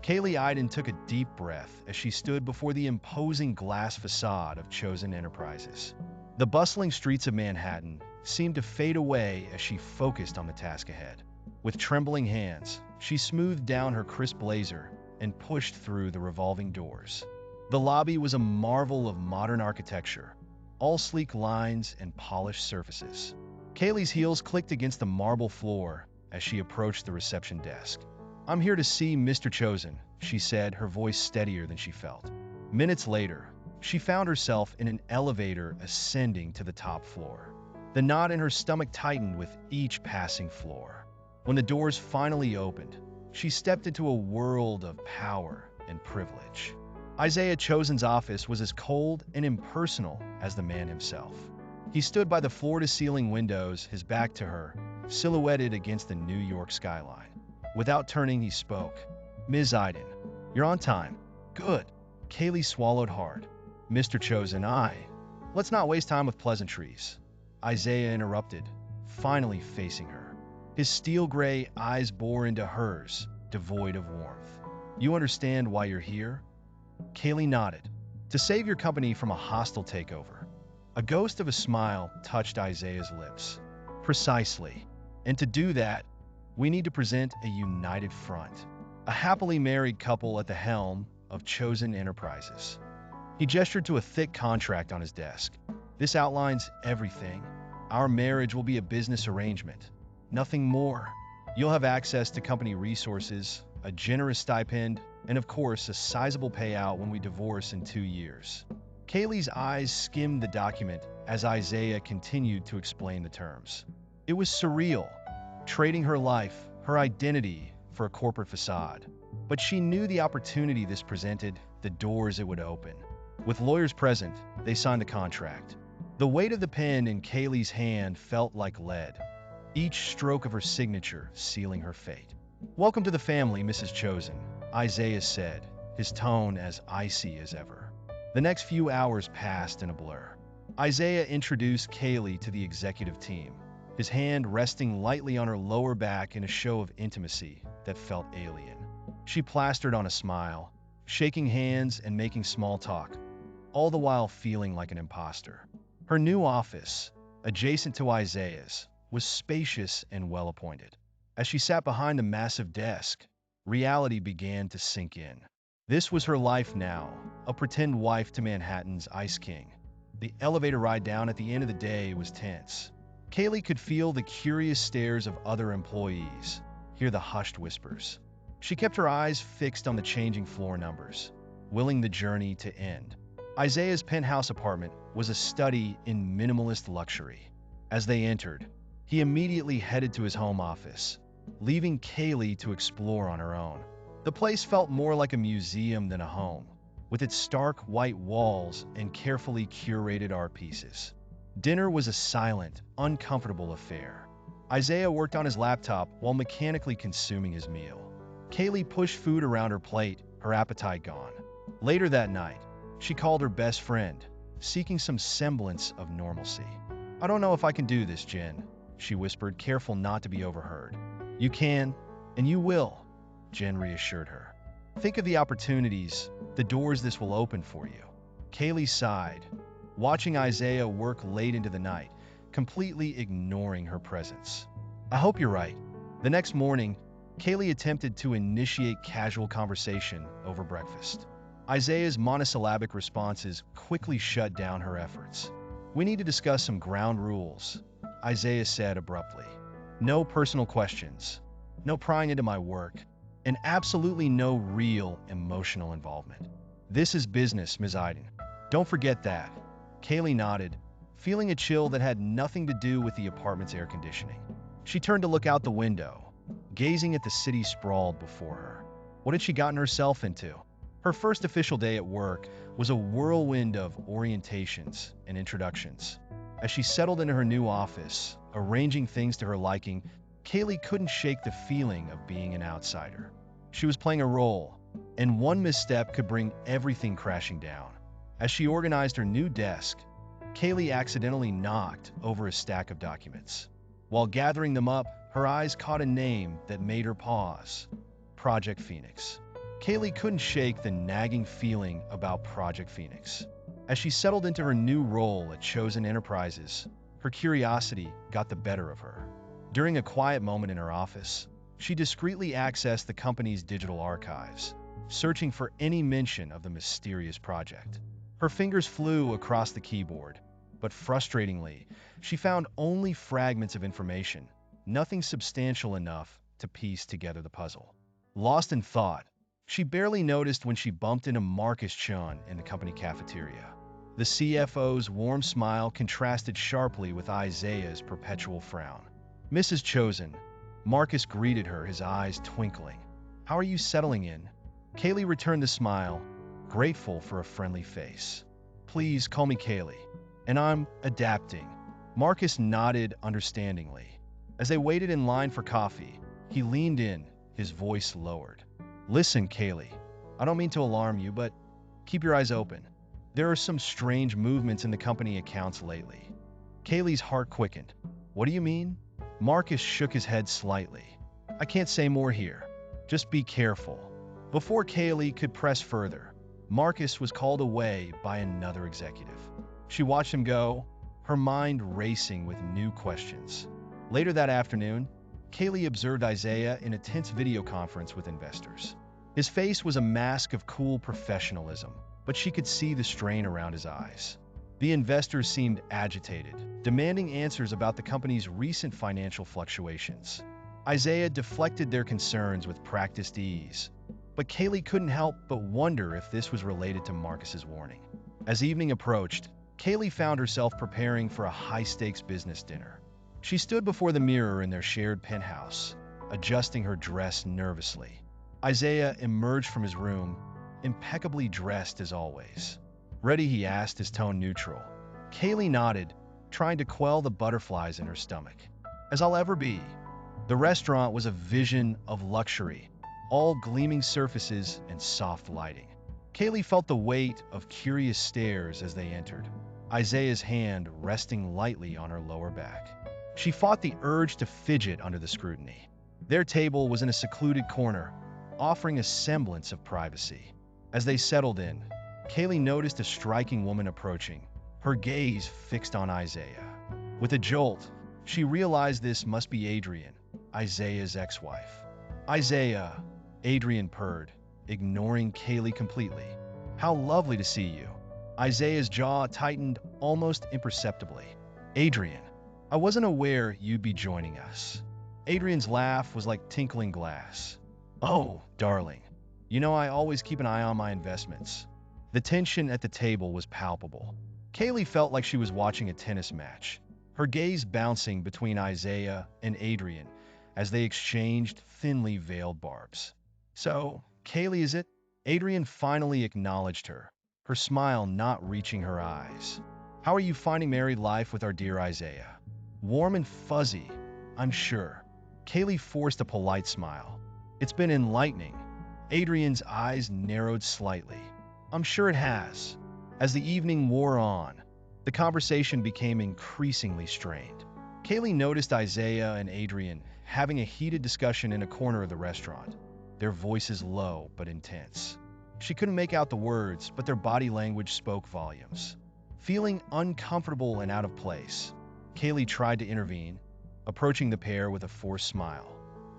Kaylee Iden took a deep breath as she stood before the imposing glass facade of Chosen Enterprises. The bustling streets of Manhattan seemed to fade away as she focused on the task ahead. With trembling hands, she smoothed down her crisp blazer and pushed through the revolving doors. The lobby was a marvel of modern architecture, all sleek lines and polished surfaces. Kaylee's heels clicked against the marble floor as she approached the reception desk. "I'm here to see Mr. Chosen," she said, her voice steadier than she felt. Minutes later, she found herself in an elevator ascending to the top floor. The knot in her stomach tightened with each passing floor. When the doors finally opened, she stepped into a world of power and privilege. Isaiah Chosen's office was as cold and impersonal as the man himself. He stood by the floor-to-ceiling windows, his back to her, silhouetted against the New York skyline. Without turning, he spoke. "Ms. Iden, you're on time." "Good." Kaylee swallowed hard. "Mr. Chosen, let's not waste time with pleasantries," Isaiah interrupted, finally facing her. His steel-gray eyes bore into hers, devoid of warmth. "You understand why you're here?" Kaylee nodded. "To save your company from a hostile takeover." A ghost of a smile touched Isaiah's lips. "Precisely. And to do that, we need to present a united front. A happily married couple at the helm of Chosen Enterprises." He gestured to a thick contract on his desk. "This outlines everything. Our marriage will be a business arrangement. Nothing more. You'll have access to company resources, a generous stipend, and of course, a sizable payout when we divorce in 2 years." Kaylee's eyes skimmed the document as Isaiah continued to explain the terms. It was surreal, trading her life, her identity, for a corporate facade. But she knew the opportunity this presented, the doors it would open. With lawyers present, they signed the contract. The weight of the pen in Kaylee's hand felt like lead, each stroke of her signature sealing her fate. "Welcome to the family, Mrs. Chosen," Isaiah said, his tone as icy as ever. The next few hours passed in a blur. Isaiah introduced Kaylee to the executive team, his hand resting lightly on her lower back in a show of intimacy that felt alien. She plastered on a smile, shaking hands and making small talk, all the while feeling like an imposter. Her new office, adjacent to Isaiah's, was spacious and well-appointed. As she sat behind the massive desk, reality began to sink in. This was her life now, a pretend wife to Manhattan's Ice King. The elevator ride down at the end of the day was tense. Kaylee could feel the curious stares of other employees, hear the hushed whispers. She kept her eyes fixed on the changing floor numbers, willing the journey to end. Isaiah's penthouse apartment was a study in minimalist luxury. As they entered, he immediately headed to his home office, leaving Kaylee to explore on her own. The place felt more like a museum than a home, with its stark white walls and carefully curated art pieces. Dinner was a silent, uncomfortable affair. Isaiah worked on his laptop while mechanically consuming his meal. Kaylee pushed food around her plate, her appetite gone. Later that night, she called her best friend, seeking some semblance of normalcy. "I don't know if I can do this, Jen," she whispered, careful not to be overheard. "You can, and you will," Jen reassured her. "Think of the opportunities, the doors this will open for you." Kaylee sighed, watching Isaiah work late into the night, completely ignoring her presence. "I hope you're right." The next morning, Kaylee attempted to initiate casual conversation over breakfast. Isaiah's monosyllabic responses quickly shut down her efforts. "We need to discuss some ground rules," Isaiah said abruptly. "No personal questions, no prying into my work, and absolutely no real emotional involvement. This is business, Ms. Iden. Don't forget that." Kaylee nodded, feeling a chill that had nothing to do with the apartment's air conditioning. She turned to look out the window, gazing at the city sprawled before her. What had she gotten herself into? Her first official day at work was a whirlwind of orientations and introductions. As she settled into her new office, arranging things to her liking, Kaylee couldn't shake the feeling of being an outsider. She was playing a role, and one misstep could bring everything crashing down. As she organized her new desk, Kaylee accidentally knocked over a stack of documents. While gathering them up, her eyes caught a name that made her pause: Project Phoenix. Kaylee couldn't shake the nagging feeling about Project Phoenix. As she settled into her new role at Chosen Enterprises, her curiosity got the better of her. During a quiet moment in her office, she discreetly accessed the company's digital archives, searching for any mention of the mysterious project. Her fingers flew across the keyboard, but frustratingly, she found only fragments of information, nothing substantial enough to piece together the puzzle. Lost in thought, she barely noticed when she bumped into Marcus Chun in the company cafeteria. The CFO's warm smile contrasted sharply with Isaiah's perpetual frown. "Mrs. Chosen," Marcus greeted her, his eyes twinkling. "How are you settling in?" Kaylee returned the smile, grateful for a friendly face. "Please call me Kaylee, and I'm adapting." Marcus nodded understandingly. As they waited in line for coffee, he leaned in, his voice lowered. "Listen, Kaylee, I don't mean to alarm you, but keep your eyes open. There are some strange movements in the company accounts lately." Kaylee's heart quickened. "What do you mean?" Marcus shook his head slightly. "I can't say more here. Just be careful." Before Kaylee could press further, Marcus was called away by another executive. She watched him go, her mind racing with new questions. Later that afternoon, Kaylee observed Isaiah in a tense video conference with investors. His face was a mask of cool professionalism, but she could see the strain around his eyes. The investors seemed agitated, demanding answers about the company's recent financial fluctuations. Isaiah deflected their concerns with practiced ease, but Kaylee couldn't help but wonder if this was related to Marcus's warning. As evening approached, Kaylee found herself preparing for a high-stakes business dinner. She stood before the mirror in their shared penthouse, adjusting her dress nervously. Isaiah emerged from his room, impeccably dressed as always. "Ready?" he asked, his tone neutral. Kaylee nodded, trying to quell the butterflies in her stomach. "As I'll ever be." The restaurant was a vision of luxury, all gleaming surfaces and soft lighting. Kaylee felt the weight of curious stares as they entered, Isaiah's hand resting lightly on her lower back. She fought the urge to fidget under the scrutiny. Their table was in a secluded corner, offering a semblance of privacy. As they settled in, Kaylee noticed a striking woman approaching, her gaze fixed on Isaiah. With a jolt, she realized this must be Adrian, Isaiah's ex-wife. "Isaiah," Adrian purred, ignoring Kaylee completely. "How lovely to see you." Isaiah's jaw tightened almost imperceptibly. "Adrian, I wasn't aware you'd be joining us." Adrian's laugh was like tinkling glass. "Oh, darling, you know I always keep an eye on my investments." The tension at the table was palpable. Kaylee felt like she was watching a tennis match, her gaze bouncing between Isaiah and Adrian as they exchanged thinly veiled barbs. "So, Kaylee, is it?" Adrian finally acknowledged her, her smile not reaching her eyes. "How are you finding married life with our dear Isaiah?" "Warm and fuzzy, I'm sure." Kaylee forced a polite smile. "It's been enlightening." Adrian's eyes narrowed slightly. "I'm sure it has." As the evening wore on, the conversation became increasingly strained. Kaylee noticed Isaiah and Adrian having a heated discussion in a corner of the restaurant, their voices low but intense. She couldn't make out the words, but their body language spoke volumes. Feeling uncomfortable and out of place, Kaylee tried to intervene, approaching the pair with a forced smile.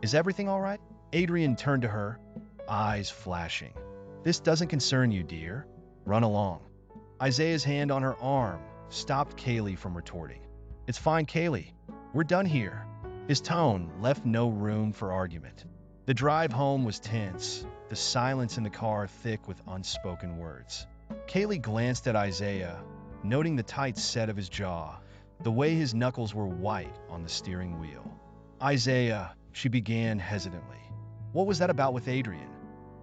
"Is everything all right?" Adrian turned to her, eyes flashing. "This doesn't concern you, dear. Run along." Isaiah's hand on her arm stopped Kaylee from retorting. "It's fine, Kaylee. We're done here." His tone left no room for argument. The drive home was tense, the silence in the car thick with unspoken words. Kaylee glanced at Isaiah, noting the tight set of his jaw, the way his knuckles were white on the steering wheel. "Isaiah," she began hesitantly. "What was that about with Adrian?"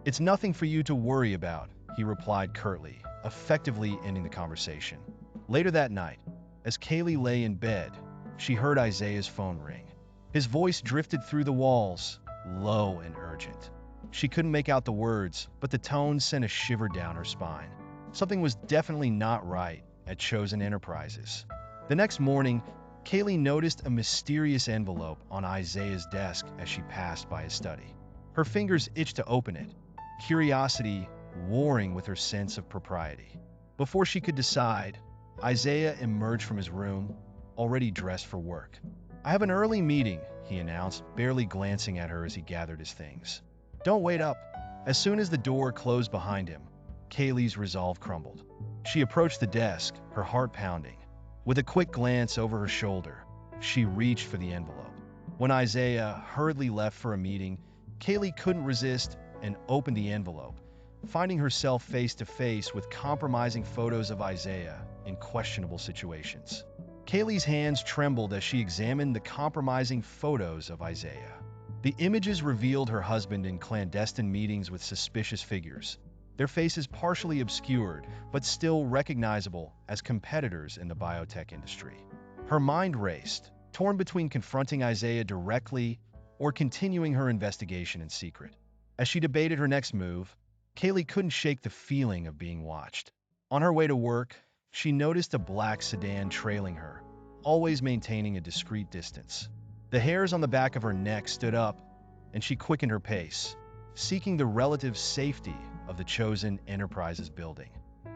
"It's nothing for you to worry about," he replied curtly, effectively ending the conversation. Later that night, as Kaylee lay in bed, she heard Isaiah's phone ring. His voice drifted through the walls, low and urgent. She couldn't make out the words, but the tone sent a shiver down her spine. Something was definitely not right at Chosen Enterprises. The next morning, Kaylee noticed a mysterious envelope on Isaiah's desk as she passed by his study. Her fingers itched to open it, curiosity warring with her sense of propriety. Before she could decide, Isaiah emerged from his room, already dressed for work. "I have an early meeting," he announced, barely glancing at her as he gathered his things. "Don't wait up." As soon as the door closed behind him, Kaylee's resolve crumbled. She approached the desk, her heart pounding. With a quick glance over her shoulder, she reached for the envelope. When Isaiah hurriedly left for a meeting, Kaylee couldn't resist and opened the envelope, finding herself face to face with compromising photos of Isaiah in questionable situations. Kaylee's hands trembled as she examined the compromising photos of Isaiah. The images revealed her husband in clandestine meetings with suspicious figures, their faces partially obscured but still recognizable as competitors in the biotech industry. Her mind raced, torn between confronting Isaiah directly or continuing her investigation in secret. As she debated her next move, Kaylee couldn't shake the feeling of being watched. On her way to work, she noticed a black sedan trailing her, always maintaining a discreet distance. The hairs on the back of her neck stood up, and she quickened her pace, seeking the relative safety of the Chosen Enterprises building.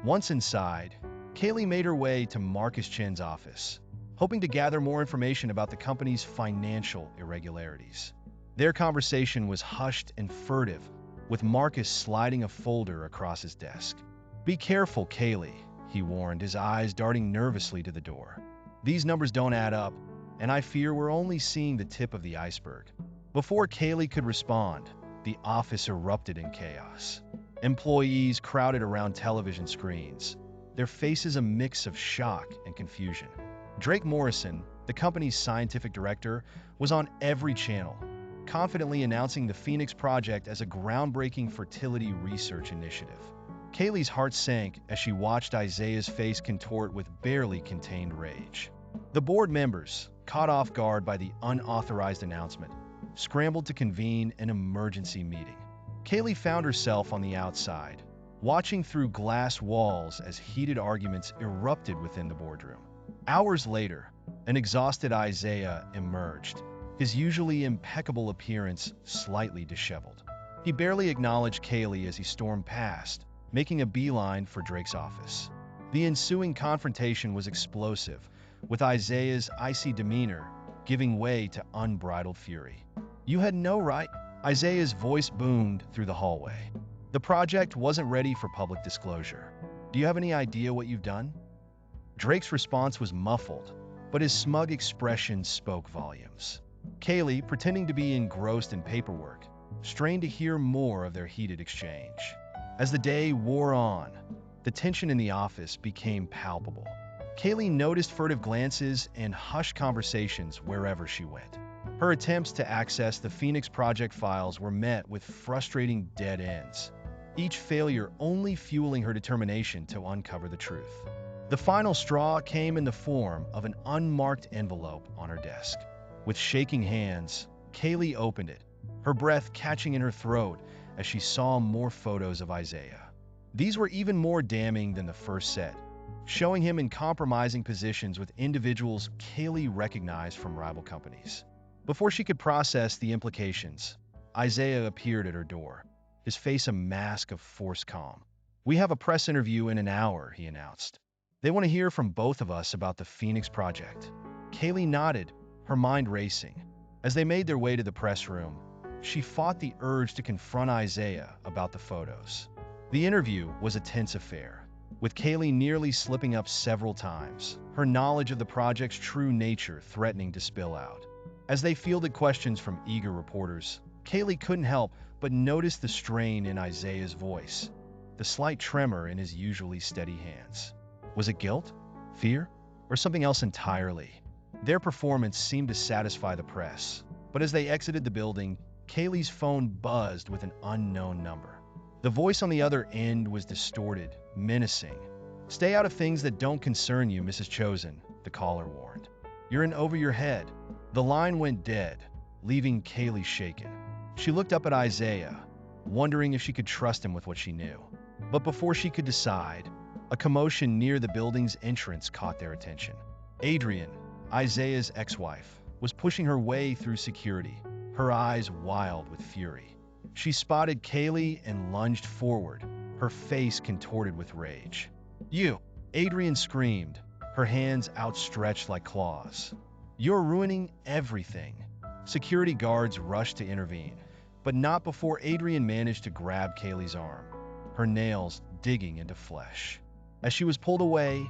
Once inside, Kaylee made her way to Marcus Chen's office, hoping to gather more information about the company's financial irregularities. Their conversation was hushed and furtive, with Marcus sliding a folder across his desk. "Be careful, Kaylee," he warned, his eyes darting nervously to the door. "These numbers don't add up, and I fear we're only seeing the tip of the iceberg." Before Kaylee could respond, the office erupted in chaos. Employees crowded around television screens, their faces a mix of shock and confusion. Drake Morrison, the company's scientific director, was on every channel, confidently announcing the Phoenix Project as a groundbreaking fertility research initiative. Kaylee's heart sank as she watched Isaiah's face contort with barely contained rage. The board members, caught off guard by the unauthorized announcement, scrambled to convene an emergency meeting. Kaylee found herself on the outside, watching through glass walls as heated arguments erupted within the boardroom. Hours later, an exhausted Isaiah emerged, his usually impeccable appearance slightly disheveled. He barely acknowledged Kaylee as he stormed past, making a beeline for Drake's office. The ensuing confrontation was explosive, with Isaiah's icy demeanor giving way to unbridled fury. "You had no right," Isaiah's voice boomed through the hallway. "The project wasn't ready for public disclosure. Do you have any idea what you've done?" Drake's response was muffled, but his smug expression spoke volumes. Kaylee, pretending to be engrossed in paperwork, strained to hear more of their heated exchange. As the day wore on, the tension in the office became palpable. Kaylee noticed furtive glances and hushed conversations wherever she went. Her attempts to access the Phoenix Project files were met with frustrating dead ends, each failure only fueling her determination to uncover the truth. The final straw came in the form of an unmarked envelope on her desk. With shaking hands, Kaylee opened it, her breath catching in her throat as she saw more photos of Isaiah. These were even more damning than the first set, showing him in compromising positions with individuals Kaylee recognized from rival companies. Before she could process the implications, Isaiah appeared at her door, his face a mask of forced calm. "We have a press interview in an hour," he announced. "They want to hear from both of us about the Phoenix Project." Kaylee nodded, her mind racing. As they made their way to the press room, she fought the urge to confront Isaiah about the photos. The interview was a tense affair, with Kaylee nearly slipping up several times, her knowledge of the project's true nature threatening to spill out. As they fielded questions from eager reporters, Kaylee couldn't help but notice the strain in Isaiah's voice, the slight tremor in his usually steady hands. Was it guilt, fear, or something else entirely? Their performance seemed to satisfy the press, but as they exited the building, Kaylee's phone buzzed with an unknown number. The voice on the other end was distorted, menacing. "Stay out of things that don't concern you, Mrs. Chosen," the caller warned. "You're in over your head." The line went dead, leaving Kaylee shaken. She looked up at Isaiah, wondering if she could trust him with what she knew. But before she could decide, a commotion near the building's entrance caught their attention. Adrian, Isaiah's ex-wife, was pushing her way through security, her eyes wild with fury. She spotted Kaylee and lunged forward, her face contorted with rage. "You!" Adrian screamed, her hands outstretched like claws. "You're ruining everything." Security guards rushed to intervene, but not before Adrian managed to grab Kaylee's arm, her nails digging into flesh. As she was pulled away,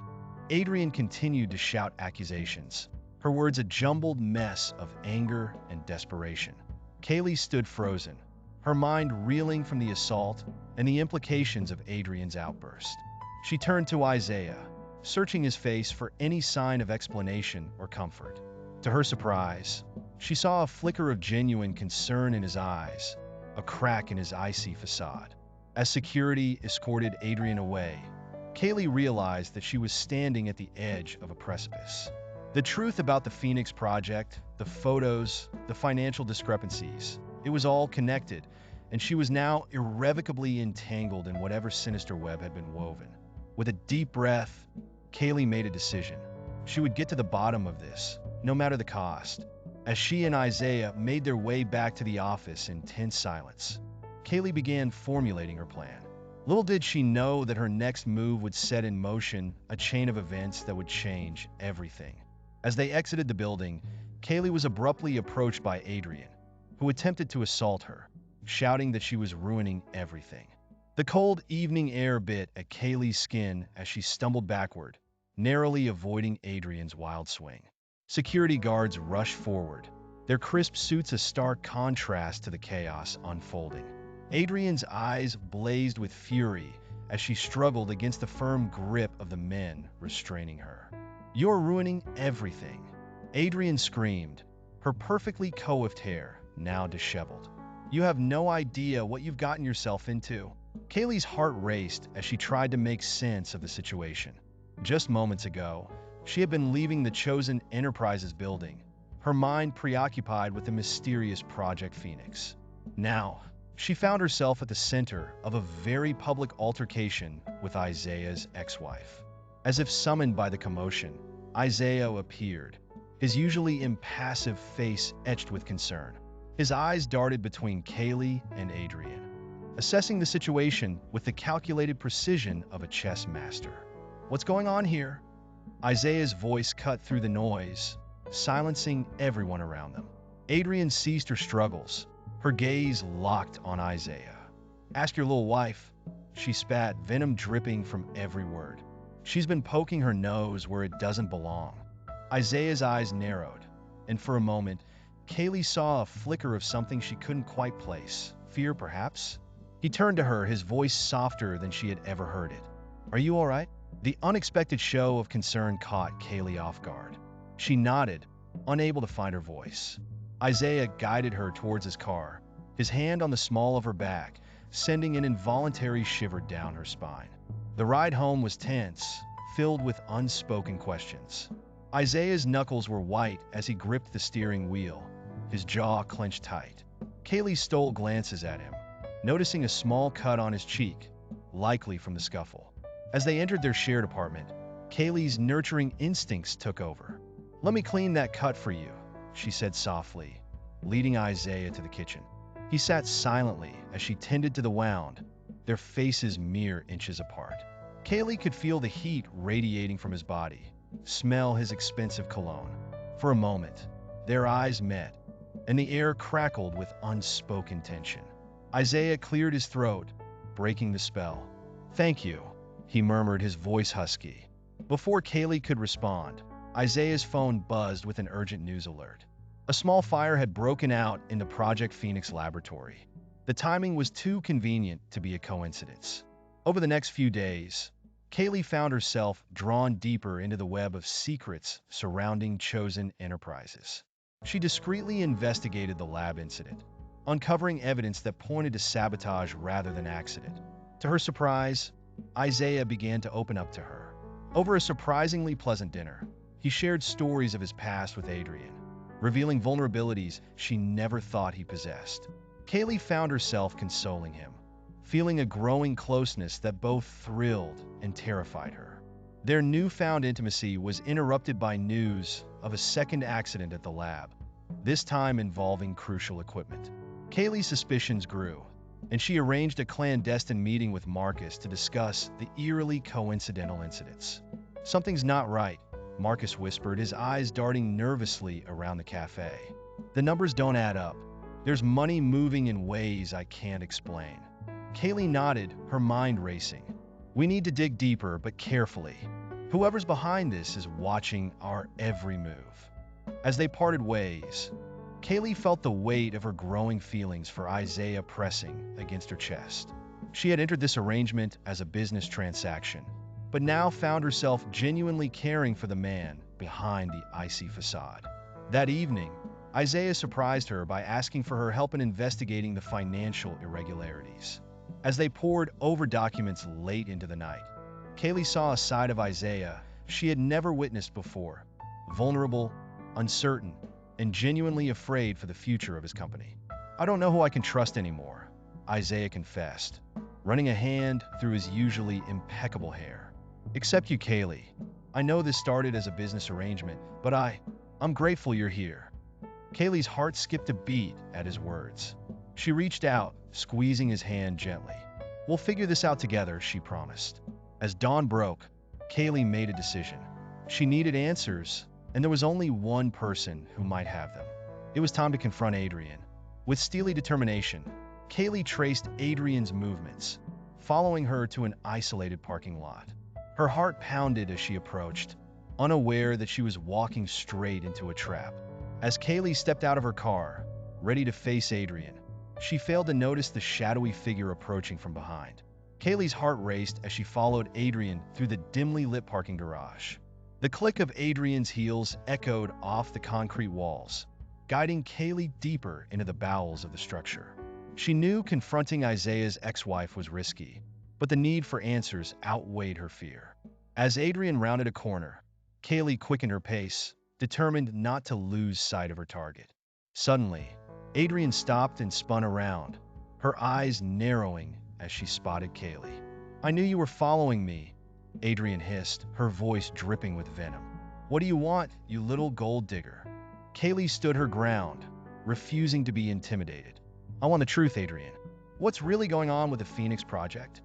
Adrian continued to shout accusations, her words a jumbled mess of anger and desperation. Kaylee stood frozen, her mind reeling from the assault and the implications of Adrian's outburst. She turned to Isaiah, searching his face for any sign of explanation or comfort. To her surprise, she saw a flicker of genuine concern in his eyes, a crack in his icy facade. As security escorted Adrian away, Kaylee realized that she was standing at the edge of a precipice. The truth about the Phoenix Project, the photos, the financial discrepancies, it was all connected, and she was now irrevocably entangled in whatever sinister web had been woven. With a deep breath, Kaylee made a decision. She would get to the bottom of this, no matter the cost. As she and Isaiah made their way back to the office in tense silence, Kaylee began formulating her plan. Little did she know that her next move would set in motion a chain of events that would change everything. As they exited the building, Kaylee was abruptly approached by Adrian, who attempted to assault her, shouting that she was ruining everything. The cold evening air bit at Kaylee's skin as she stumbled backward, narrowly avoiding Adrian's wild swing. Security guards rushed forward, their crisp suits a stark contrast to the chaos unfolding. Adrian's eyes blazed with fury as she struggled against the firm grip of the men restraining her. "You're ruining everything," Adrian screamed, her perfectly coiffed hair now disheveled. "You have no idea what you've gotten yourself into." Kaylee's heart raced as she tried to make sense of the situation. Just moments ago, she had been leaving the Chosen Enterprises building, her mind preoccupied with the mysterious Project Phoenix. Now, she found herself at the center of a very public altercation with Isaiah's ex-wife. As if summoned by the commotion, Isaiah appeared, his usually impassive face etched with concern. His eyes darted between Kaylee and Adrian, assessing the situation with the calculated precision of a chess master. "What's going on here?" Isaiah's voice cut through the noise, silencing everyone around them. Adrian ceased her struggles, her gaze locked on Isaiah. "Ask your little wife," she spat, venom dripping from every word. "She's been poking her nose where it doesn't belong." Isaiah's eyes narrowed, and for a moment, Kaylee saw a flicker of something she couldn't quite place. Fear, perhaps? He turned to her, his voice softer than she had ever heard it. "Are you all right?" The unexpected show of concern caught Kaylee off guard. She nodded, unable to find her voice. Isaiah guided her towards his car, his hand on the small of her back, sending an involuntary shiver down her spine. The ride home was tense, filled with unspoken questions. Isaiah's knuckles were white as he gripped the steering wheel, his jaw clenched tight. Kaylee stole glances at him, noticing a small cut on his cheek, likely from the scuffle. As they entered their shared apartment, Kaylee's nurturing instincts took over. "Let me clean that cut for you," she said softly, leading Isaiah to the kitchen. He sat silently as she tended to the wound, their faces mere inches apart. Kaylee could feel the heat radiating from his body, smell his expensive cologne. For a moment, their eyes met, and the air crackled with unspoken tension. Isaiah cleared his throat, breaking the spell. "Thank you," he murmured, his voice husky. Before Kaylee could respond, Isaiah's phone buzzed with an urgent news alert. A small fire had broken out in the Project Phoenix laboratory. The timing was too convenient to be a coincidence. Over the next few days, Kaylee found herself drawn deeper into the web of secrets surrounding Chosen Enterprises. She discreetly investigated the lab incident, uncovering evidence that pointed to sabotage rather than accident. To her surprise, Isaiah began to open up to her. Over a surprisingly pleasant dinner, he shared stories of his past with Adrian, revealing vulnerabilities she never thought he possessed. Kaylee found herself consoling him, feeling a growing closeness that both thrilled and terrified her. Their newfound intimacy was interrupted by news of a second accident at the lab, this time involving crucial equipment. Kaylee's suspicions grew, and she arranged a clandestine meeting with Marcus to discuss the eerily coincidental incidents. Something's not right, Marcus whispered, his eyes darting nervously around the cafe. The numbers don't add up. There's money moving in ways I can't explain. Kaylee nodded, her mind racing. We need to dig deeper, but carefully. Whoever's behind this is watching our every move. As they parted ways, Kaylee felt the weight of her growing feelings for Isaiah pressing against her chest. She had entered this arrangement as a business transaction, but now found herself genuinely caring for the man behind the icy facade. That evening, Isaiah surprised her by asking for her help in investigating the financial irregularities. As they pored over documents late into the night, Kaylee saw a side of Isaiah she had never witnessed before: vulnerable, uncertain, and genuinely afraid for the future of his company. I don't know who I can trust anymore, Isaiah confessed, running a hand through his usually impeccable hair. Except you, Kaylee. I know this started as a business arrangement, but I'm grateful you're here. Kaylee's heart skipped a beat at his words. She reached out, squeezing his hand gently. We'll figure this out together, she promised. As dawn broke, Kaylee made a decision. She needed answers, and there was only one person who might have them. It was time to confront Adrian. With steely determination, Kaylee traced Adrian's movements, following her to an isolated parking lot. Her heart pounded as she approached, unaware that she was walking straight into a trap. As Kaylee stepped out of her car, ready to face Adrian, she failed to notice the shadowy figure approaching from behind. Kaylee's heart raced as she followed Adrian through the dimly lit parking garage. The click of Adrian's heels echoed off the concrete walls, guiding Kaylee deeper into the bowels of the structure. She knew confronting Isaiah's ex-wife was risky, but the need for answers outweighed her fear. As Adrian rounded a corner, Kaylee quickened her pace, determined not to lose sight of her target. Suddenly, Adrian stopped and spun around, her eyes narrowing as she spotted Kaylee. I knew you were following me, Adrian hissed, her voice dripping with venom. What do you want, you little gold digger? Kaylee stood her ground, refusing to be intimidated. I want the truth, Adrian. What's really going on with the Phoenix Project?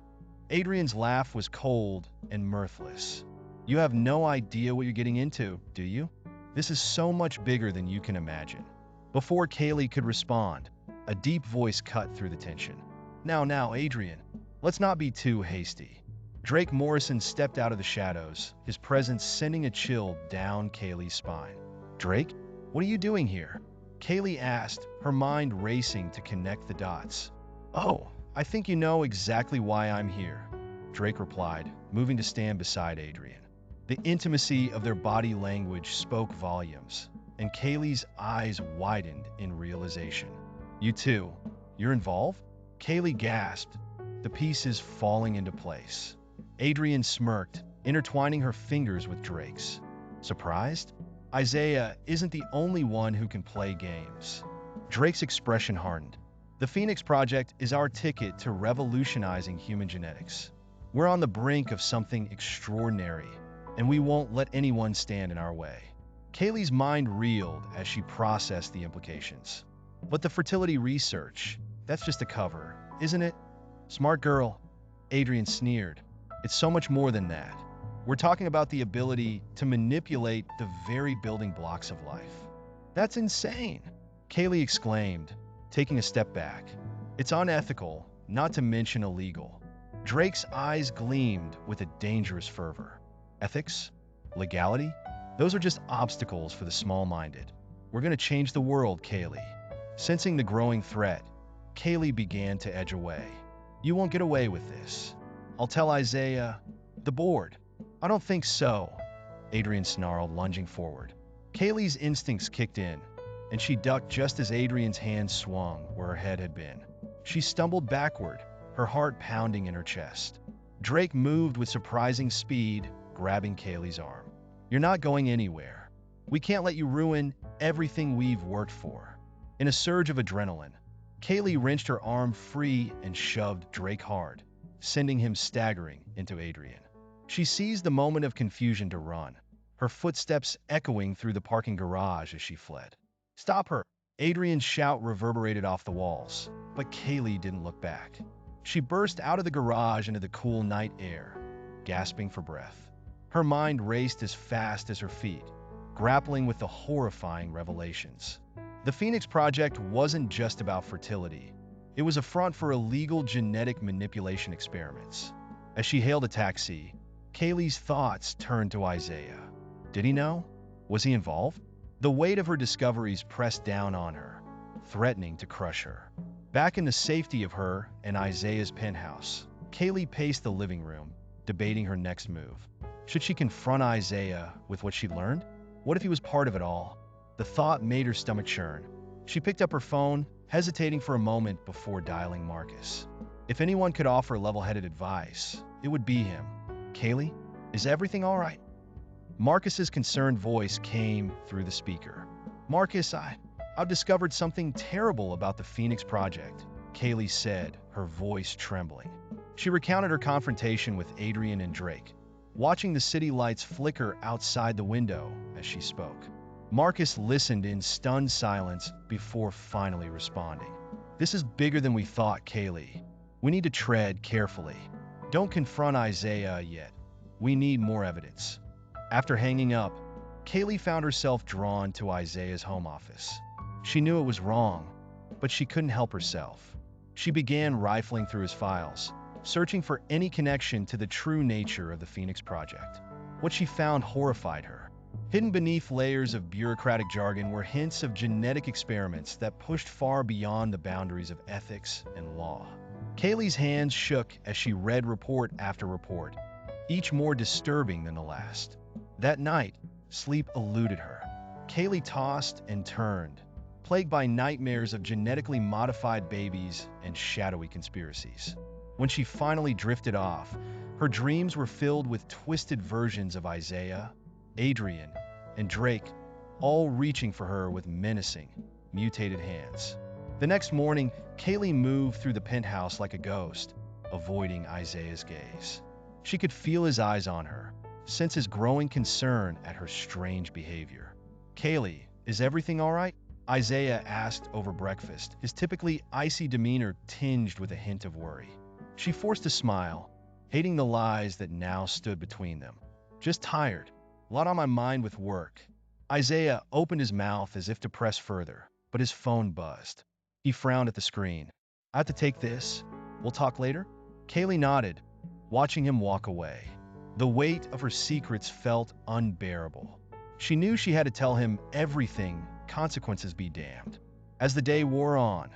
Adrian's laugh was cold and mirthless. You have no idea what you're getting into, do you? This is so much bigger than you can imagine. Before Kaylee could respond, a deep voice cut through the tension. Now, Adrian, let's not be too hasty. Drake Morrison stepped out of the shadows, his presence sending a chill down Kaylee's spine. Drake, what are you doing here? Kaylee asked, her mind racing to connect the dots. Oh, I think you know exactly why I'm here, Drake replied, moving to stand beside Adrian. The intimacy of their body language spoke volumes, and Kaylee's eyes widened in realization. You too, you're involved? Kaylee gasped, the pieces falling into place. Adrian smirked, intertwining her fingers with Drake's. Surprised? Isaiah isn't the only one who can play games. Drake's expression hardened. The Phoenix Project is our ticket to revolutionizing human genetics. We're on the brink of something extraordinary, and we won't let anyone stand in our way. Kaylee's mind reeled as she processed the implications. But the fertility research, that's just a cover, isn't it? Smart girl, Adrian sneered. It's so much more than that. We're talking about the ability to manipulate the very building blocks of life. That's insane, Kaylee exclaimed, taking a step back. It's unethical, not to mention illegal. Drake's eyes gleamed with a dangerous fervor. Ethics? Legality? Those are just obstacles for the small-minded. We're going to change the world, Kaylee. Sensing the growing threat, Kaylee began to edge away. You won't get away with this. I'll tell Isaiah, the board. I don't think so, Adrian snarled, lunging forward. Kaylee's instincts kicked in, and she ducked just as Adrian's hand swung where her head had been. She stumbled backward, her heart pounding in her chest. Drake moved with surprising speed, grabbing Kaylee's arm. You're not going anywhere. We can't let you ruin everything we've worked for. In a surge of adrenaline, Kaylee wrenched her arm free and shoved Drake hard, sending him staggering into Adrian. She seized the moment of confusion to run, her footsteps echoing through the parking garage as she fled. Stop her, Adrian's shout reverberated off the walls, but Kaylee didn't look back. She burst out of the garage into the cool night air, gasping for breath. Her mind raced as fast as her feet, grappling with the horrifying revelations. The Phoenix Project wasn't just about fertility. It was a front for illegal genetic manipulation experiments. As she hailed a taxi, Kaylee's thoughts turned to Isaiah. Did he know? Was he involved? The weight of her discoveries pressed down on her, threatening to crush her. Back in the safety of her and Isaiah's penthouse, Kaylee paced the living room, debating her next move. Should she confront Isaiah with what she learned? What if he was part of it all? The thought made her stomach churn. She picked up her phone, hesitating for a moment before dialing Marcus. If anyone could offer level-headed advice, it would be him. Kaylee, is everything all right? Marcus's concerned voice came through the speaker. Marcus, I've discovered something terrible about the Phoenix Project, Kaylee said, her voice trembling. She recounted her confrontation with Adrian and Drake, watching the city lights flicker outside the window as she spoke. Marcus listened in stunned silence before finally responding. This is bigger than we thought, Kaylee. We need to tread carefully. Don't confront Isaiah yet. We need more evidence. After hanging up, Kaylee found herself drawn to Isaiah's home office. She knew it was wrong, but she couldn't help herself. She began rifling through his files, searching for any connection to the true nature of the Phoenix Project. What she found horrified her. Hidden beneath layers of bureaucratic jargon were hints of genetic experiments that pushed far beyond the boundaries of ethics and law. Kaylee's hands shook as she read report after report, each more disturbing than the last. That night, sleep eluded her. Kaylee tossed and turned, plagued by nightmares of genetically modified babies and shadowy conspiracies. When she finally drifted off, her dreams were filled with twisted versions of Isaiah, Adrian, and Drake, all reaching for her with menacing, mutated hands. The next morning, Kaylee moved through the penthouse like a ghost, avoiding Isaiah's gaze. She could feel his eyes on her, sense his growing concern at her strange behavior. Kaylee, is everything all right? Isaiah asked over breakfast, his typically icy demeanor tinged with a hint of worry. She forced a smile, hating the lies that now stood between them. Just tired. A lot on my mind with work. Isaiah opened his mouth as if to press further, but his phone buzzed. He frowned at the screen. I have to take this. We'll talk later? Kaylee nodded, watching him walk away. The weight of her secrets felt unbearable. She knew she had to tell him everything, consequences be damned. As the day wore on,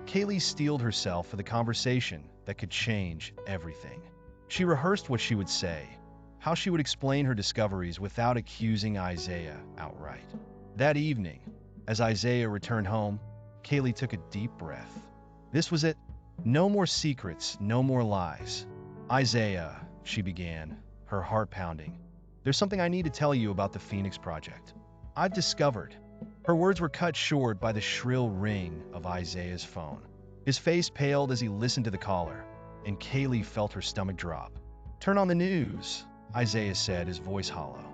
Kaylee steeled herself for the conversation that could change everything. She rehearsed what she would say, how she would explain her discoveries without accusing Isaiah outright. That evening, as Isaiah returned home, Kaylee took a deep breath. This was it. No more secrets, no more lies. Isaiah, she began, her heart pounding. There's something I need to tell you about the Phoenix Project. I've discovered. Her words were cut short by the shrill ring of Isaiah's phone. His face paled as he listened to the caller, and Kaylee felt her stomach drop. Turn on the news, Isaiah said, his voice hollow.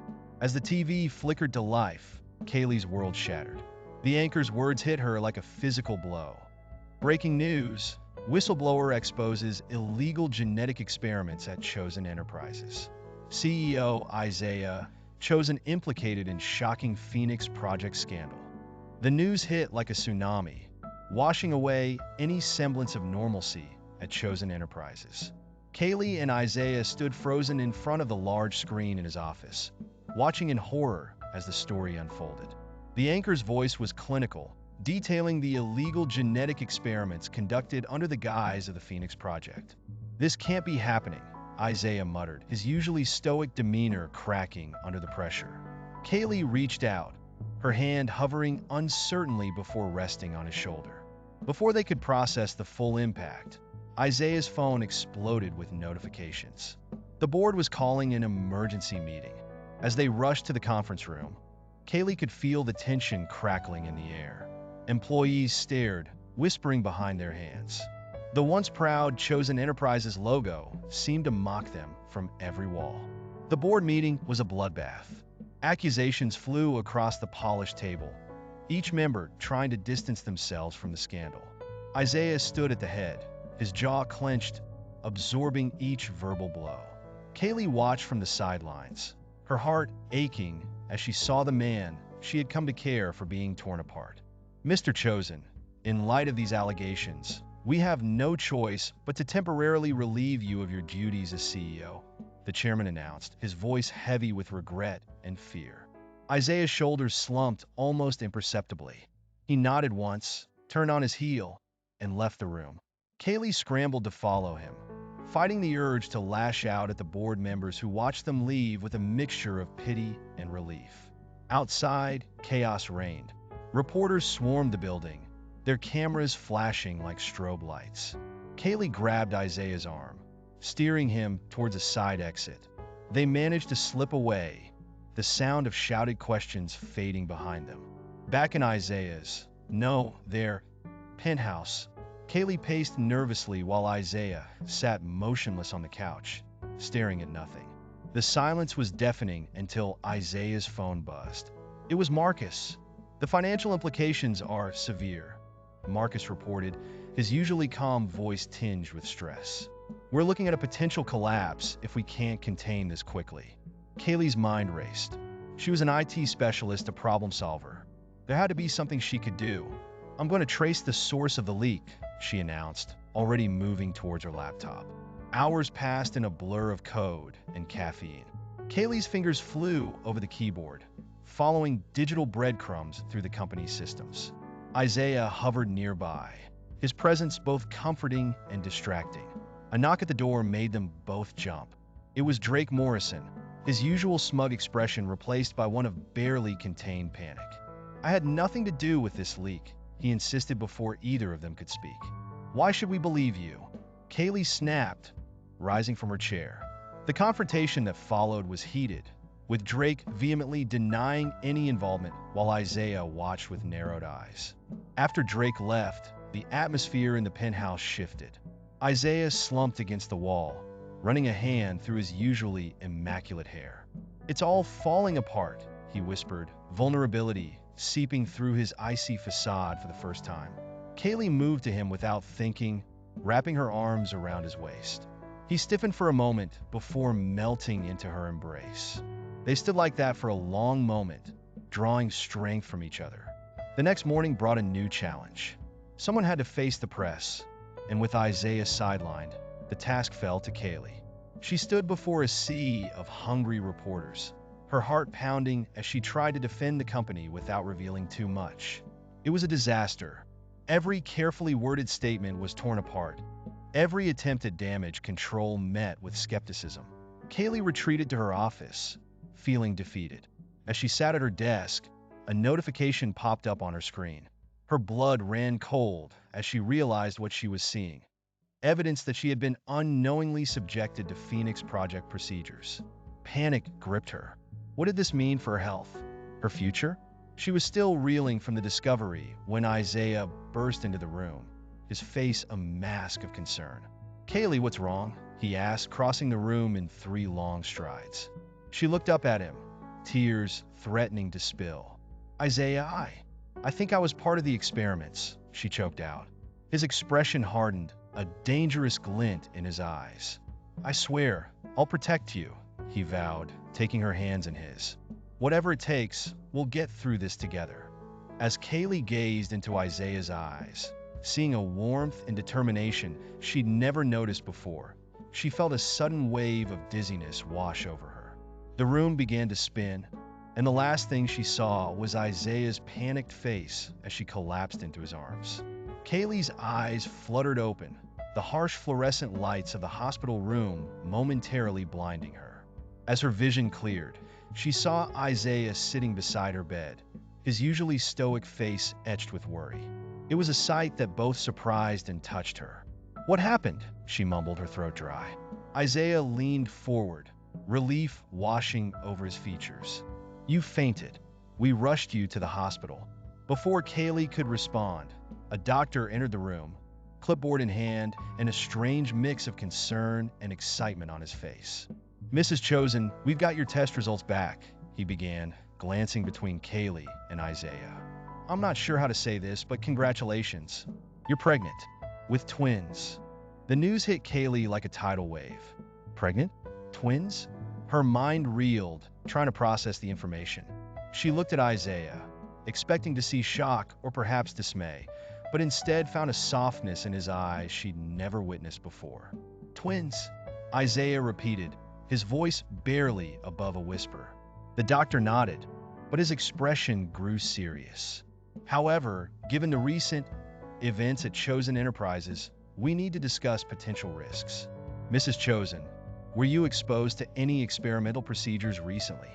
As the TV flickered to life, Kaylee's world shattered. The anchor's words hit her like a physical blow. Breaking news. Whistleblower exposes illegal genetic experiments at Chosen Enterprises. CEO Isaiah Chosen implicated in shocking Phoenix Project scandal. The news hit like a tsunami, washing away any semblance of normalcy at Chosen Enterprises. Kaylee and Isaiah stood frozen in front of the large screen in his office, watching in horror as the story unfolded. The anchor's voice was clinical, detailing the illegal genetic experiments conducted under the guise of the Phoenix Project. This can't be happening, Isaiah muttered, his usually stoic demeanor cracking under the pressure. Kaylee reached out, her hand hovering uncertainly before resting on his shoulder. Before they could process the full impact, Isaiah's phone exploded with notifications. The board was calling an emergency meeting. As they rushed to the conference room, Kaylee could feel the tension crackling in the air. Employees stared, whispering behind their hands. The once proud Chosen Enterprises logo seemed to mock them from every wall. The board meeting was a bloodbath. Accusations flew across the polished table, each member trying to distance themselves from the scandal. Isaiah stood at the head, his jaw clenched, absorbing each verbal blow. Kaylee watched from the sidelines, her heart aching as she saw the man she had come to care for being torn apart. Mr. Chosen, in light of these allegations, we have no choice but to temporarily relieve you of your duties as CEO, the chairman announced, his voice heavy with regret and fear. Isaiah's shoulders slumped almost imperceptibly. He nodded once, turned on his heel, and left the room. Kaylee scrambled to follow him, fighting the urge to lash out at the board members who watched them leave with a mixture of pity and relief. Outside, chaos reigned. Reporters swarmed the building, their cameras flashing like strobe lights. Kaylee grabbed Isaiah's arm, steering him towards a side exit. They managed to slip away, the sound of shouted questions fading behind them. Back in Isaiah's, their penthouse, Kaylee paced nervously while Isaiah sat motionless on the couch, staring at nothing. The silence was deafening until Isaiah's phone buzzed. It was Marcus. The financial implications are severe, Marcus reported, his usually calm voice tinged with stress. We're looking at a potential collapse if we can't contain this quickly. Kaylee's mind raced. She was an IT specialist, a problem solver. There had to be something she could do. I'm going to trace the source of the leak, she announced, already moving towards her laptop. Hours passed in a blur of code and caffeine. Kaylee's fingers flew over the keyboard, following digital breadcrumbs through the company's systems. Isaiah hovered nearby, his presence both comforting and distracting. A knock at the door made them both jump. It was Drake Morrison, his usual smug expression replaced by one of barely contained panic. I had nothing to do with this leak, he insisted before either of them could speak. Why should we believe you? Kaylee snapped, rising from her chair. The confrontation that followed was heated, with Drake vehemently denying any involvement while Isaiah watched with narrowed eyes. After Drake left, the atmosphere in the penthouse shifted. Isaiah slumped against the wall, running a hand through his usually immaculate hair. It's all falling apart, he whispered, vulnerability seeping through his icy facade for the first time. Kaylee moved to him without thinking, wrapping her arms around his waist. He stiffened for a moment before melting into her embrace. They stood like that for a long moment, drawing strength from each other. The next morning brought a new challenge. Someone had to face the press, and with Isaiah sidelined, the task fell to Kaylee. She stood before a sea of hungry reporters, her heart pounding as she tried to defend the company without revealing too much. It was a disaster. Every carefully worded statement was torn apart. Every attempt at damage control met with skepticism. Kaylee retreated to her office, feeling defeated. As she sat at her desk, a notification popped up on her screen. Her blood ran cold as she realized what she was seeing. Evidence that she had been unknowingly subjected to Phoenix Project procedures. Panic gripped her. What did this mean for her health? Her future? She was still reeling from the discovery when Isaiah burst into the room, his face a mask of concern. Kaylee, what's wrong? He asked, crossing the room in 3 long strides. She looked up at him, tears threatening to spill. Isaiah, I think I was part of the experiments, she choked out. His expression hardened, a dangerous glint in his eyes. I swear, I'll protect you, he vowed, taking her hands in his. Whatever it takes, we'll get through this together. As Kaylee gazed into Isaiah's eyes, seeing a warmth and determination she'd never noticed before, she felt a sudden wave of dizziness wash over her. The room began to spin, and the last thing she saw was Isaiah's panicked face as she collapsed into his arms. Kaylee's eyes fluttered open, the harsh fluorescent lights of the hospital room momentarily blinding her. As her vision cleared, she saw Isaiah sitting beside her bed, his usually stoic face etched with worry. It was a sight that both surprised and touched her. What happened? She mumbled, her throat dry. Isaiah leaned forward, relief washing over his features. You fainted. We rushed you to the hospital. Before Kaylee could respond, a doctor entered the room, clipboard in hand, and a strange mix of concern and excitement on his face. Mrs. Chosen, we've got your test results back, he began, glancing between Kaylee and Isaiah. I'm not sure how to say this, but congratulations. You're pregnant. With twins. The news hit Kaylee like a tidal wave. Pregnant? Twins? Her mind reeled, trying to process the information. She looked at Isaiah, expecting to see shock or perhaps dismay, but instead found a softness in his eyes she'd never witnessed before. Twins, Isaiah repeated, his voice barely above a whisper. The doctor nodded, but his expression grew serious. However, given the recent events at Chosen Enterprises, we need to discuss potential risks. Mrs. Chosen, were you exposed to any experimental procedures recently?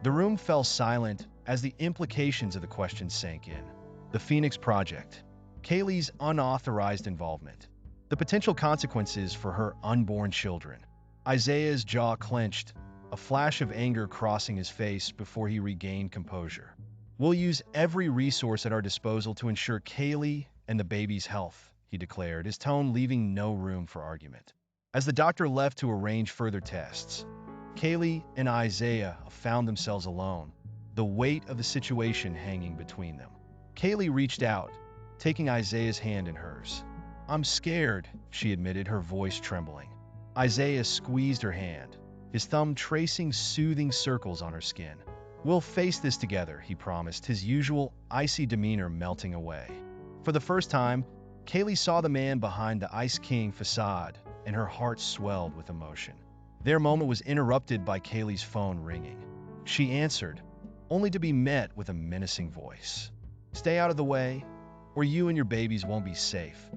The room fell silent as the implications of the question sank in. The Phoenix Project, Kaylee's unauthorized involvement, the potential consequences for her unborn children. Isaiah's jaw clenched, a flash of anger crossing his face before he regained composure. We'll use every resource at our disposal to ensure Kaylee and the baby's health, he declared, his tone leaving no room for argument. As the doctor left to arrange further tests, Kaylee and Isaiah found themselves alone, the weight of the situation hanging between them. Kaylee reached out, taking Isaiah's hand in hers. I'm scared, she admitted, her voice trembling. Isaiah squeezed her hand, his thumb tracing soothing circles on her skin. We'll face this together, he promised, his usual icy demeanor melting away. For the first time, Kaylee saw the man behind the Ice King facade, and her heart swelled with emotion. Their moment was interrupted by Kaylee's phone ringing. She answered, only to be met with a menacing voice. Stay out of the way, or you and your babies won't be safe,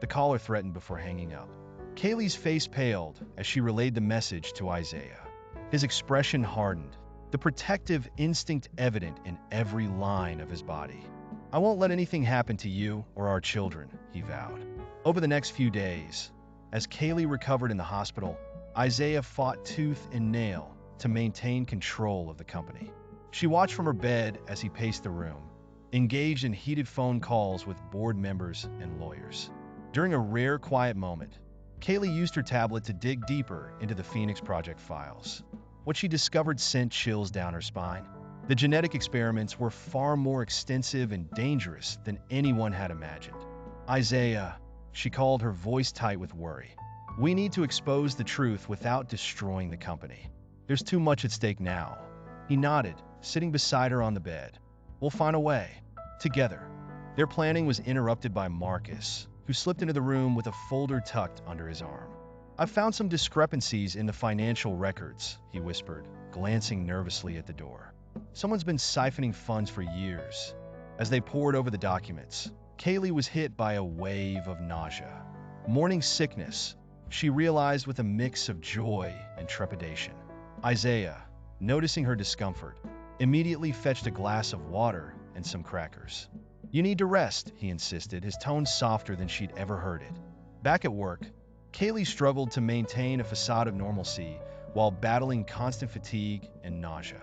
the caller threatened before hanging up. Kaylee's face paled as she relayed the message to Isaiah. His expression hardened, the protective instinct evident in every line of his body. I won't let anything happen to you or our children, he vowed. Over the next few days, as Kaylee recovered in the hospital, Isaiah fought tooth and nail to maintain control of the company. She watched from her bed as he paced the room, engaged in heated phone calls with board members and lawyers. During a rare quiet moment, Kaylee used her tablet to dig deeper into the Phoenix Project files. What she discovered sent chills down her spine. The genetic experiments were far more extensive and dangerous than anyone had imagined. Isaiah, she called, her voice tight with worry. We need to expose the truth without destroying the company. There's too much at stake now. He nodded, sitting beside her on the bed. We'll find a way. Together. Their planning was interrupted by Marcus, who slipped into the room with a folder tucked under his arm. I've found some discrepancies in the financial records, he whispered, glancing nervously at the door. Someone's been siphoning funds for years. As they pored over the documents, Kaylee was hit by a wave of nausea. Morning sickness, she realized with a mix of joy and trepidation. Isaiah, noticing her discomfort, immediately fetched a glass of water and some crackers. You need to rest, he insisted, his tone softer than she'd ever heard it. Back at work, Kaylee struggled to maintain a facade of normalcy while battling constant fatigue and nausea.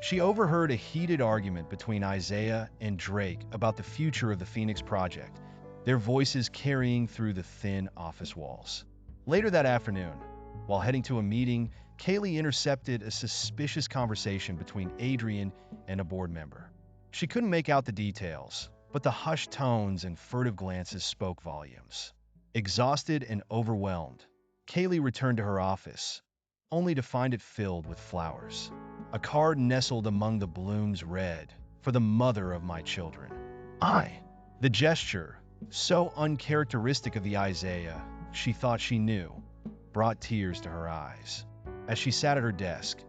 She overheard a heated argument between Isaiah and Drake about the future of the Phoenix Project, their voices carrying through the thin office walls. Later that afternoon, while heading to a meeting, Kaylee intercepted a suspicious conversation between Adrian and a board member. She couldn't make out the details, but the hushed tones and furtive glances spoke volumes. Exhausted and overwhelmed, Kaylee returned to her office, only to find it filled with flowers. A card nestled among the blooms read, "For the mother of my children." The gesture, so uncharacteristic of the Isaiah she thought she knew, brought tears to her eyes. As she sat at her desk,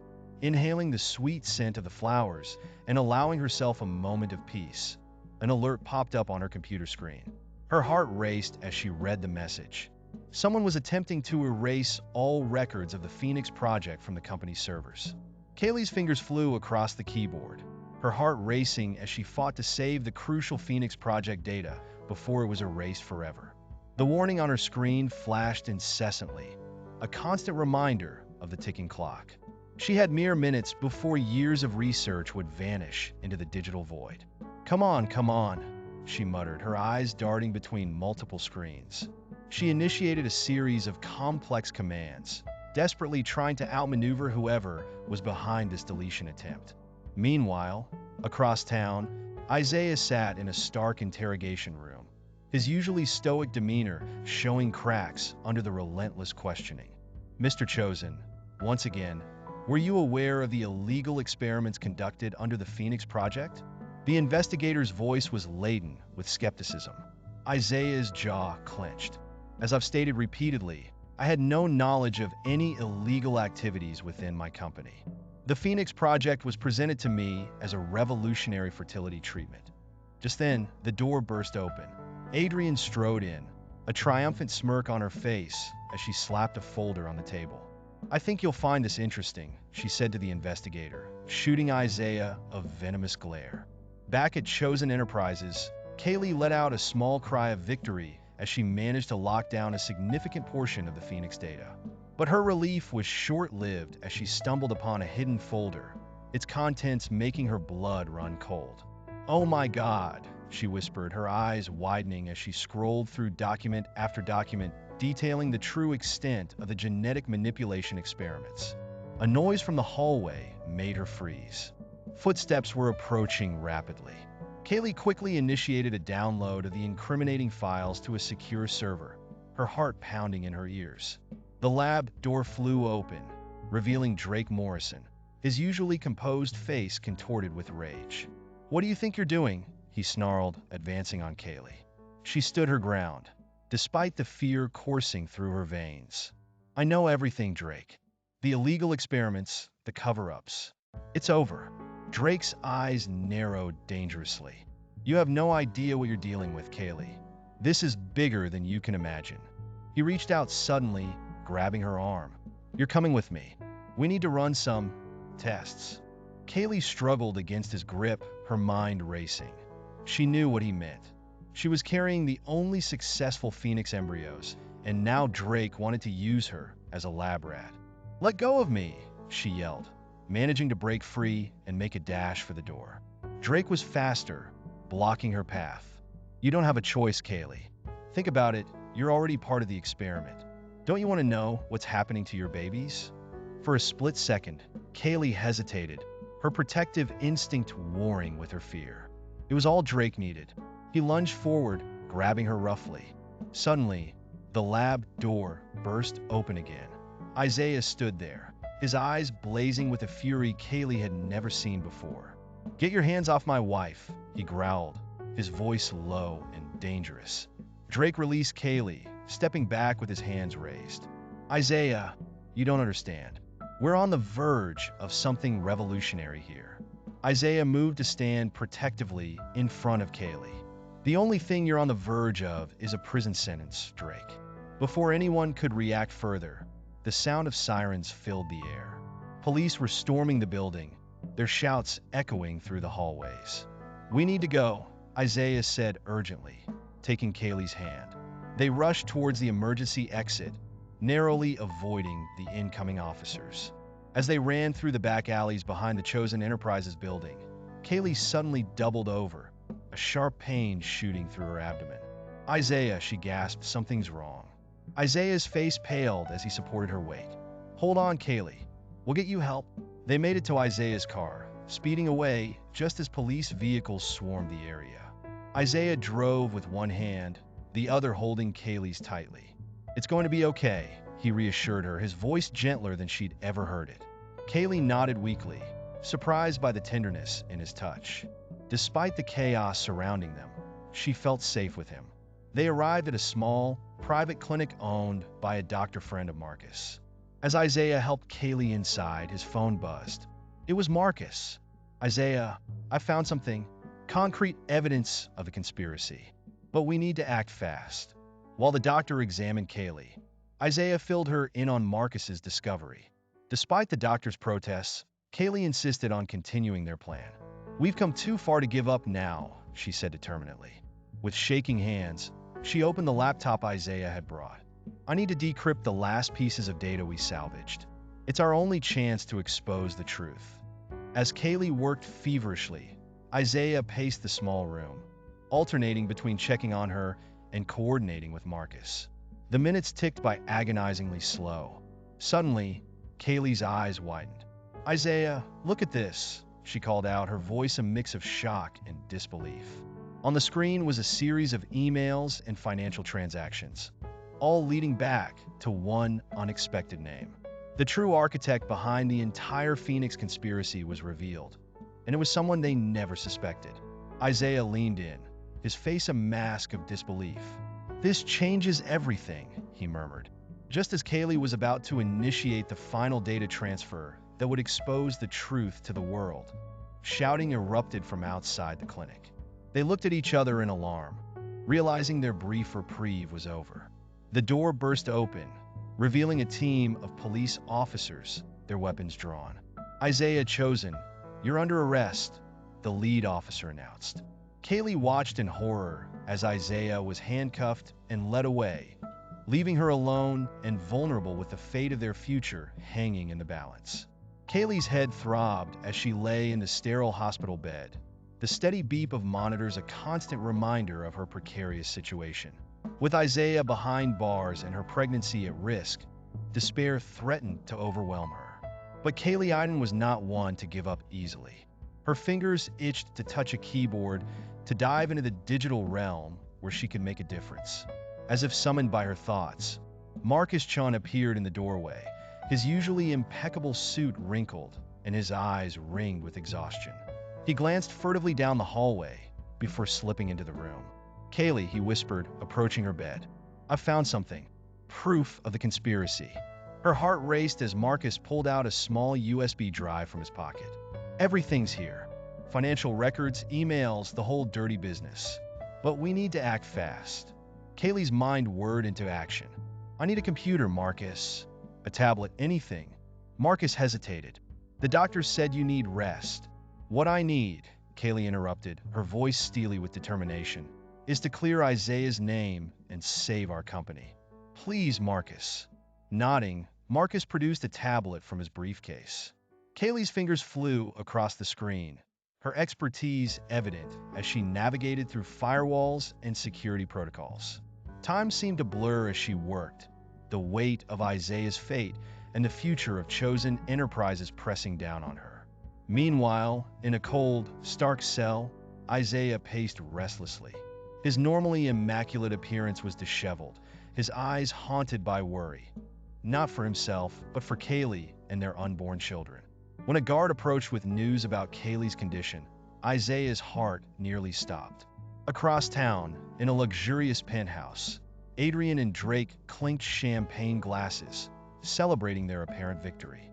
inhaling the sweet scent of the flowers and allowing herself a moment of peace, an alert popped up on her computer screen. Her heart raced as she read the message. Someone was attempting to erase all records of the Phoenix Project from the company's servers. Kaylee's fingers flew across the keyboard, her heart racing as she fought to save the crucial Phoenix Project data before it was erased forever. The warning on her screen flashed incessantly, a constant reminder of the ticking clock. She had mere minutes before years of research would vanish into the digital void. Come on, she muttered, her eyes darting between multiple screens. She initiated a series of complex commands, desperately trying to outmaneuver whoever was behind this deletion attempt. Meanwhile, across town, Isaiah sat in a stark interrogation room, his usually stoic demeanor showing cracks under the relentless questioning. Mr. Chosen, once again, were you aware of the illegal experiments conducted under the Phoenix Project? The investigator's voice was laden with skepticism. Isaiah's jaw clenched. As I've stated repeatedly, I had no knowledge of any illegal activities within my company. The Phoenix Project was presented to me as a revolutionary fertility treatment. Just then, the door burst open. Adrian strode in, a triumphant smirk on her face as she slapped a folder on the table. I think you'll find this interesting, she said to the investigator, shooting Isaiah a venomous glare. Back at Chosen Enterprises, Kaylee let out a small cry of victory as she managed to lock down a significant portion of the Phoenix data. But her relief was short-lived as she stumbled upon a hidden folder, its contents making her blood run cold. "Oh my God," she whispered, her eyes widening as she scrolled through document after document detailing the true extent of the genetic manipulation experiments. A noise from the hallway made her freeze. Footsteps were approaching rapidly. Kaylee quickly initiated a download of the incriminating files to a secure server, her heart pounding in her ears. The lab door flew open, revealing Drake Morrison, his usually composed face contorted with rage. "What do you think you're doing?" he snarled, advancing on Kaylee. She stood her ground, despite the fear coursing through her veins. "I know everything, Drake. The illegal experiments, the cover-ups. It's over." Drake's eyes narrowed dangerously. "You have no idea what you're dealing with, Kaylee. This is bigger than you can imagine." He reached out suddenly, grabbing her arm. "You're coming with me. We need to run some tests." Kaylee struggled against his grip, her mind racing. She knew what he meant. She was carrying the only successful Phoenix embryos, and now Drake wanted to use her as a lab rat. "Let go of me," she yelled, managing to break free and make a dash for the door. Drake was faster, blocking her path. "You don't have a choice, Kaylee. Think about it, you're already part of the experiment. Don't you want to know what's happening to your babies?" For a split second, Kaylee hesitated, her protective instinct warring with her fear. It was all Drake needed. He lunged forward, grabbing her roughly. Suddenly, the lab door burst open again. Isaiah stood there, his eyes blazing with a fury Kaylee had never seen before. "Get your hands off my wife," he growled, his voice low and dangerous. Drake released Kaylee, stepping back with his hands raised. "Isaiah, you don't understand. We're on the verge of something revolutionary here." Isaiah moved to stand protectively in front of Kaylee. "The only thing you're on the verge of is a prison sentence, Drake." Before anyone could react further, the sound of sirens filled the air. Police were storming the building, their shouts echoing through the hallways. "We need to go," Isaiah said urgently, taking Kaylee's hand. They rushed towards the emergency exit, narrowly avoiding the incoming officers. As they ran through the back alleys behind the Chosen Enterprises building, Kaylee suddenly doubled over, a sharp pain shooting through her abdomen. "Isaiah," she gasped, "something's wrong." Isaiah's face paled as he supported her weight. "Hold on, Kaylee. We'll get you help." They made it to Isaiah's car, speeding away just as police vehicles swarmed the area. Isaiah drove with one hand, the other holding Kaylee's tightly. "It's going to be okay," he reassured her, his voice gentler than she'd ever heard it. Kaylee nodded weakly, surprised by the tenderness in his touch. Despite the chaos surrounding them, she felt safe with him. They arrived at a small, private clinic owned by a doctor friend of Marcus. As Isaiah helped Kaylee inside, his phone buzzed. It was Marcus. "Isaiah, I found something, concrete evidence of a conspiracy. But we need to act fast." While the doctor examined Kaylee, Isaiah filled her in on Marcus's discovery. Despite the doctor's protests, Kaylee insisted on continuing their plan. "We've come too far to give up now," she said determinedly. With shaking hands, she opened the laptop Isaiah had brought. "I need to decrypt the last pieces of data we salvaged. It's our only chance to expose the truth." As Kaylee worked feverishly, Isaiah paced the small room, alternating between checking on her and coordinating with Marcus. The minutes ticked by agonizingly slow. Suddenly, Kaylee's eyes widened. "Isaiah, look at this," she called out, her voice a mix of shock and disbelief. On the screen was a series of emails and financial transactions, all leading back to one unexpected name. The true architect behind the entire Phoenix conspiracy was revealed, and it was someone they never suspected. Isaiah leaned in, his face a mask of disbelief. "This changes everything," he murmured, just as Kaylee was about to initiate the final data transfer that would expose the truth to the world. Shouting erupted from outside the clinic. They looked at each other in alarm, realizing their brief reprieve was over. The door burst open, revealing a team of police officers, their weapons drawn. "Isaiah Chosen, you're under arrest," the lead officer announced. Kaylee watched in horror as Isaiah was handcuffed and led away, leaving her alone and vulnerable with the fate of their future hanging in the balance. Kaylee's head throbbed as she lay in the sterile hospital bed, the steady beep of monitors a constant reminder of her precarious situation. With Isaiah behind bars and her pregnancy at risk, despair threatened to overwhelm her. But Kaylee Iden was not one to give up easily. Her fingers itched to touch a keyboard, to dive into the digital realm where she could make a difference. As if summoned by her thoughts, Marcus Chun appeared in the doorway, his usually impeccable suit wrinkled and his eyes ringed with exhaustion. He glanced furtively down the hallway before slipping into the room. "Kaylee," he whispered, approaching her bed. "I've found something. Proof of the conspiracy." Her heart raced as Marcus pulled out a small USB drive from his pocket. "Everything's here. Financial records, emails, the whole dirty business. But we need to act fast." Kaylee's mind whirred into action. "I need a computer, Marcus. A tablet, anything." Marcus hesitated. "The doctor said you need rest." "What I need," Kaylee interrupted, her voice steely with determination, "is to clear Isaiah's name and save our company." "Please, Marcus." Nodding, Marcus produced a tablet from his briefcase. Kaylee's fingers flew across the screen, her expertise evident as she navigated through firewalls and security protocols. Time seemed to blur as she worked, the weight of Isaiah's fate and the future of Chosen Enterprises pressing down on her. Meanwhile, in a cold, stark cell, Isaiah paced restlessly. His normally immaculate appearance was disheveled, his eyes haunted by worry. Not for himself, but for Kaylee and their unborn children. When a guard approached with news about Kaylee's condition, Isaiah's heart nearly stopped. Across town, in a luxurious penthouse, Adrian and Drake clinked champagne glasses, celebrating their apparent victory.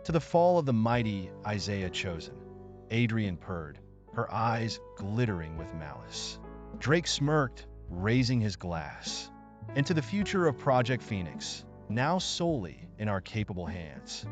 "To the fall of the mighty Isaiah Chosen," Adrian purred, her eyes glittering with malice. Drake smirked, raising his glass. "And to the future of Project Phoenix, now solely in our capable hands."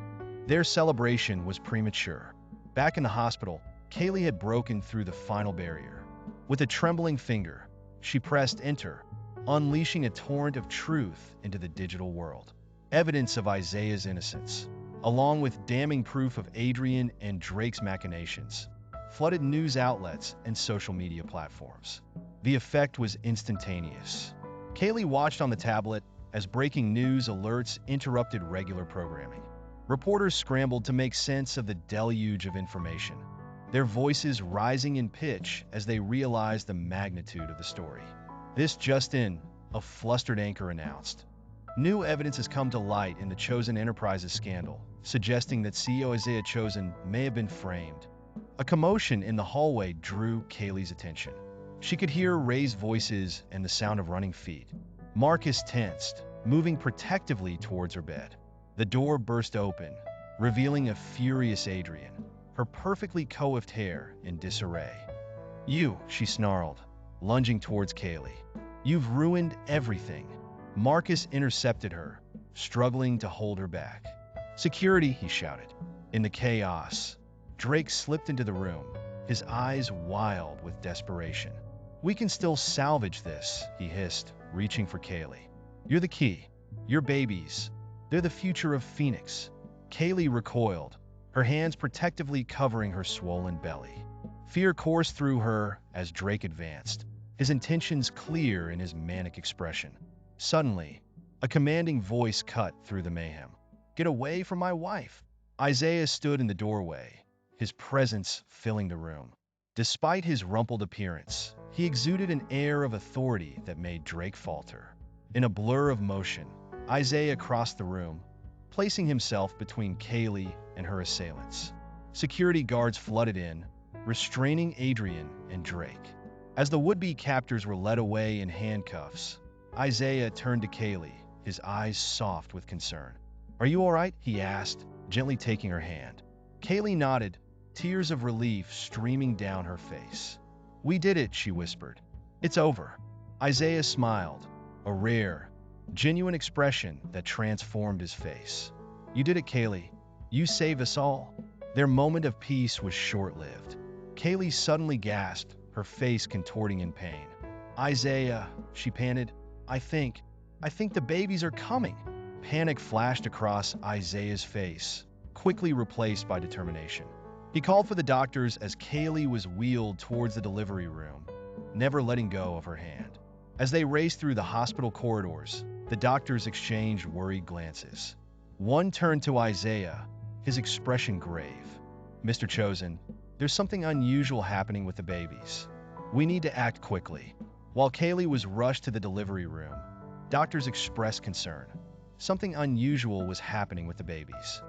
Their celebration was premature. Back in the hospital, Kaylee had broken through the final barrier. With a trembling finger, she pressed enter, unleashing a torrent of truth into the digital world. Evidence of Isaiah's innocence, along with damning proof of Adrian and Drake's machinations, flooded news outlets and social media platforms. The effect was instantaneous. Kaylee watched on the tablet as breaking news alerts interrupted regular programming. Reporters scrambled to make sense of the deluge of information, their voices rising in pitch as they realized the magnitude of the story. "This just in," a flustered anchor announced. "New evidence has come to light in the Chosen Enterprises scandal, suggesting that CEO Isaiah Chosen may have been framed." A commotion in the hallway drew Kaylee's attention. She could hear raised voices and the sound of running feet. Marcus tensed, moving protectively towards her bed. The door burst open, revealing a furious Adrian, her perfectly coiffed hair in disarray. "You," she snarled, lunging towards Kaylee. "You've ruined everything." Marcus intercepted her, struggling to hold her back. "Security," he shouted. In the chaos, Drake slipped into the room, his eyes wild with desperation. "We can still salvage this," he hissed, reaching for Kaylee. "You're the key. Your babies. They're the future of Phoenix." Kaylee recoiled, her hands protectively covering her swollen belly. Fear coursed through her as Drake advanced, his intentions clear in his manic expression. Suddenly, a commanding voice cut through the mayhem. "Get away from my wife!" Isaiah stood in the doorway, his presence filling the room. Despite his rumpled appearance, he exuded an air of authority that made Drake falter. In a blur of motion, Isaiah crossed the room, placing himself between Kaylee and her assailants. Security guards flooded in, restraining Adrian and Drake. As the would-be captors were led away in handcuffs, Isaiah turned to Kaylee, his eyes soft with concern. "Are you all right?" he asked, gently taking her hand. Kaylee nodded, tears of relief streaming down her face. "We did it," she whispered. "It's over." Isaiah smiled, a rare, genuine expression that transformed his face. "You did it, Kaylee. You saved us all." Their moment of peace was short-lived. Kaylee suddenly gasped, her face contorting in pain. "Isaiah," she panted, I think the babies are coming." Panic flashed across Isaiah's face, quickly replaced by determination. He called for the doctors as Kaylee was wheeled towards the delivery room, never letting go of her hand. As they raced through the hospital corridors, the doctors exchanged worried glances. One turned to Isaiah, his expression grave. "Mr. Chosen, there's something unusual happening with the babies. We need to act quickly." While Kaylee was rushed to the delivery room, doctors expressed concern. Something unusual was happening with the babies.